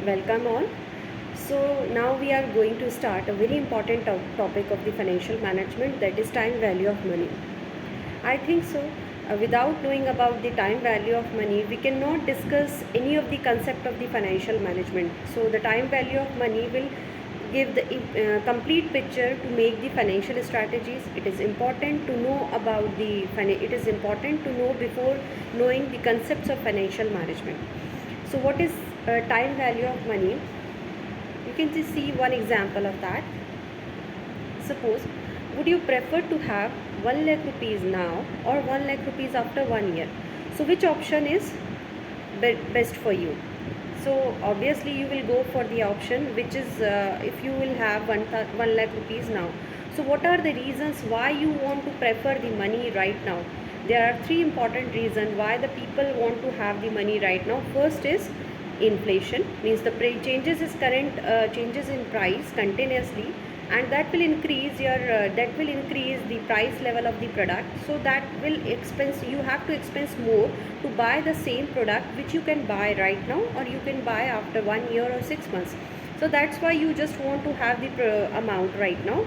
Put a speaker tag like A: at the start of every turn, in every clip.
A: Welcome all. So now we are going to start a very important topic of the financial management, that is time value of money. I think so. Without knowing about the time value of money, we cannot discuss any of the concept of the financial management. So the time value of money will give the complete picture to make the financial strategies. It is important to know about the it is important to know before knowing the concepts of financial management. So what is time value of money? You can just see one example of that. Suppose, would you prefer to have 1 lakh rupees now or 1 lakh rupees after 1 year? So which option is best for you? So obviously you will go for the option which is if you will have 1 lakh rupees now. So what are the reasons why you want to prefer the money right now? There are three important reasons why the people want to have the money right now. First is inflation, means the changes is current changes in price continuously, and that will increase the price level of the product. So that will you have to expense more to buy the same product which you can buy right now or you can buy after 1 year or 6 months. So that's why you just want to have the amount right now.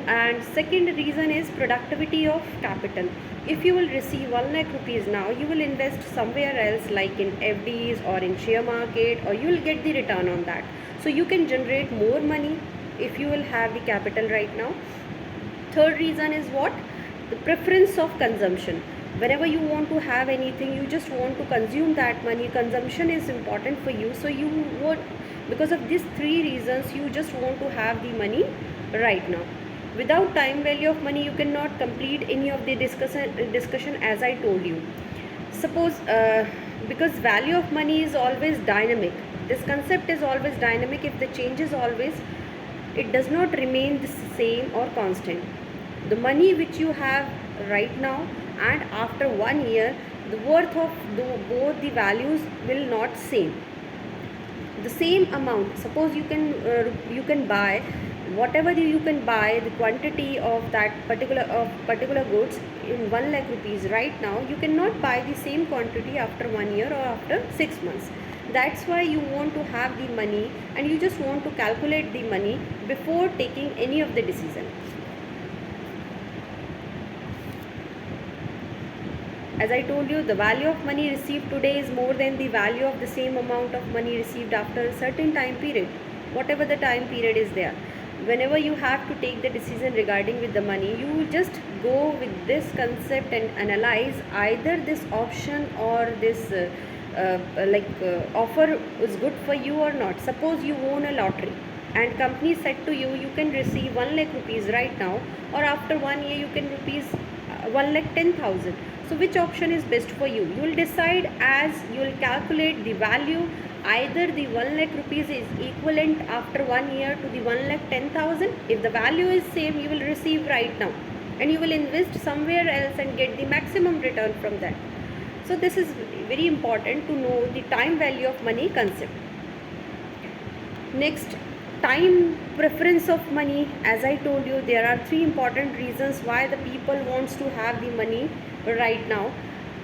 A: And second reason is productivity of capital. If you will receive 1 lakh rupees now, you will invest somewhere else like in FDs or in share market, or you will get the return on that. So you can generate more money if you will have the capital right now. Third reason is what? The preference of consumption. Whenever you want to have anything, you just want to consume that money. Consumption is important for you. So you would, because of these three reasons, you just want to have the money right now. Without time value of money, you cannot complete any of the discussion as I told you. Suppose because value of money is always dynamic. This concept is always dynamic. If the change is always, it does not remain the same or constant. The money which you have right now and after 1 year, the worth of both the values will not same. The same amount, suppose you can buy whatever you can buy, the quantity of that particular goods in 1 lakh rupees right now, you cannot buy the same quantity after 1 year or after 6 months. That's why you want to have the money and you just want to calculate the money before taking any of the decision. As I told you, the value of money received today is more than the value of the same amount of money received after a certain time period, whatever the time period is there. Whenever you have to take the decision regarding with the money, you just go with this concept and analyze either this option or this offer is good for you or not. Suppose you won a lottery and company said to you, you can receive 1 lakh rupees right now, or after 1 year you can rupees 1,10,000. So which option is best for you? You will decide as you will calculate the value. Either the 1 lakh rupees is equivalent after 1 year to the 1,10,000. If the value is same, you will receive right now and you will invest somewhere else and get the maximum return from that. So this is very important to know the time value of money concept. Next, time preference of money. As I told you, there are three important reasons why the people wants to have the money right now.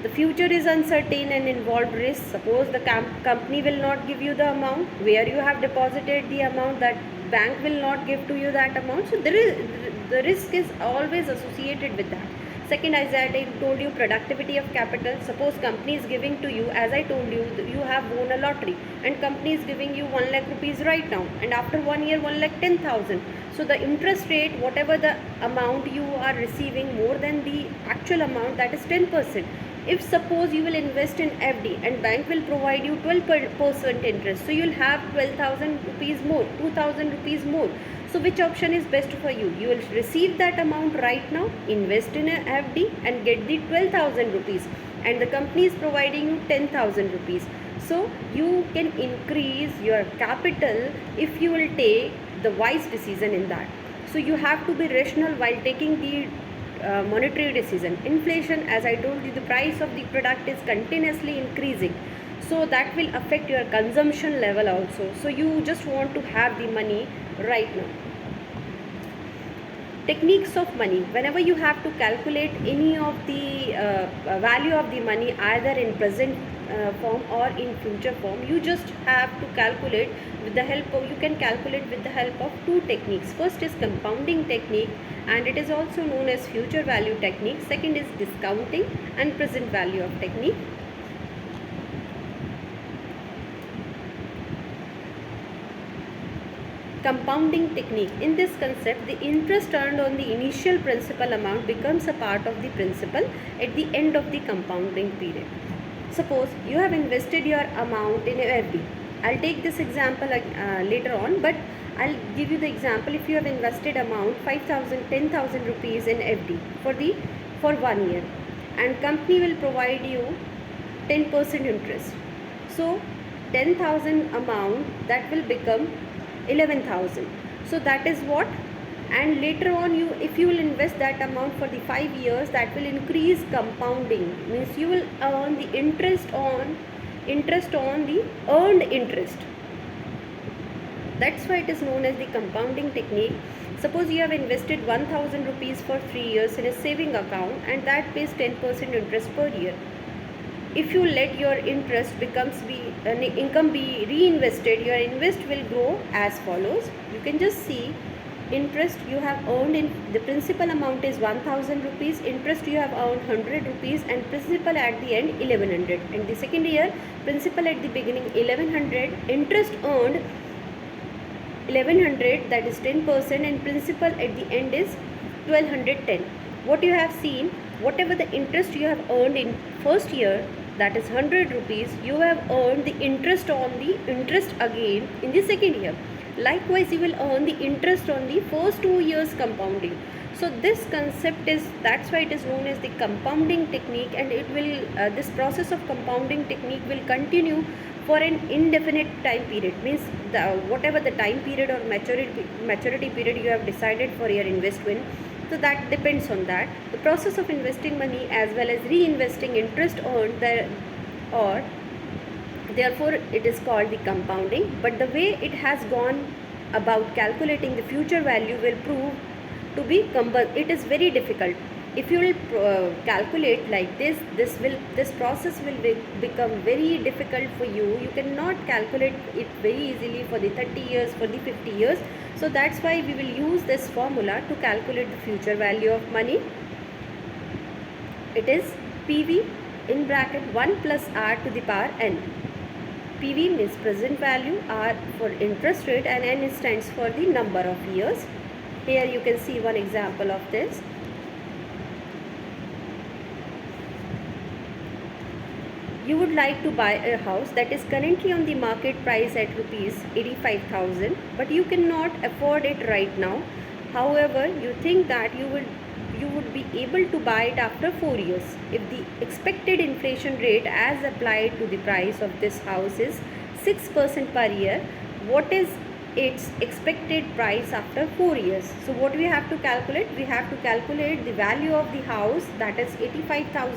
A: The future is uncertain and involved risk. Suppose the company will not give you the amount where you have deposited the amount, that bank will not give to you that amount. So the risk is always associated with that. Second, as I told you, productivity of capital. Suppose company is giving to you, as I told you, you have won a lottery and company is giving you 1 lakh rupees right now, and after 1 year 1,10,000. So the interest rate, whatever the amount you are receiving more than the actual amount, that is 10%. If suppose you will invest in FD and bank will provide you 12% interest, so you will have 12,000 rupees more, 2,000 rupees more. So which option is best for you? You will receive that amount right now, invest in a FD and get the 12,000 rupees, and the company is providing you 10,000 rupees. So you can increase your capital if you will take the wise decision in that. So you have to be rational while taking the monetary decision. Inflation, as I told you, the price of the product is continuously increasing, so that will affect your consumption level also. So you just want to have the money right now. Techniques of money. Whenever you have to calculate any of the value of the money, either in present form or in future form, you just have to calculate with the help of, you can calculate with the help of two techniques. First is compounding technique, and it is also known as future value technique. Second is discounting and present value of technique. Compounding technique. In this concept, the interest earned on the initial principal amount becomes a part of the principal at the end of the compounding period. Suppose you have invested your amount in a FD. I'll take this example later on, but I'll give you the example. If you have invested amount 5,000, 10,000 rupees in FD for 1 year, and company will provide you 10% interest. So 10,000 amount that will become 11,000. So that is what, and later on if you will invest that amount for the 5 years, that will increase compounding, means you will earn the interest on the earned interest. That's why it is known as the compounding technique. Suppose you have invested 1,000 rupees for 3 years in a saving account, and that pays 10% interest per year. If you let your interest income be reinvested, your invest will grow as follows. You can just see interest you have earned in the principal amount is 1,000 rupees, interest you have earned 100 rupees, and principal at the end 1100. And the second year, principal at the beginning 1100, interest earned 1100, that is 10%, and principal at the end is 1210. What you have seen, whatever the interest you have earned in first year, that is 100 rupees, you have earned the interest on the interest again in the second year. Likewise, you will earn the interest on the first 2 years compounding. So this concept is, that's why it is known as the compounding technique, and it will this process of compounding technique will continue for an indefinite time period, means whatever the time period or maturity period you have decided for your investment. So that depends on that. The process of investing money as well as reinvesting interest earned there, or therefore it is called the compounding. But the way it has gone about calculating the future value will prove to be it is very difficult. If you will calculate like this process will become very difficult for you. You cannot calculate it very easily for the 30 years, for the 50 years. So that's why we will use this formula to calculate the future value of money. It is PV in bracket 1 plus R to the power N. PV means present value, R for interest rate, and N stands for the number of years. Here you can see one example of this. You would like to buy a house that is currently on the market price at rupees 85,000, but you cannot afford it right now. However, you think that you would be able to buy it after 4 years. If the expected inflation rate as applied to the price of this house is 6% per year, what is its expected price after 4 years? So what we have to calculate? We have to calculate the value of the house, that is 85,000.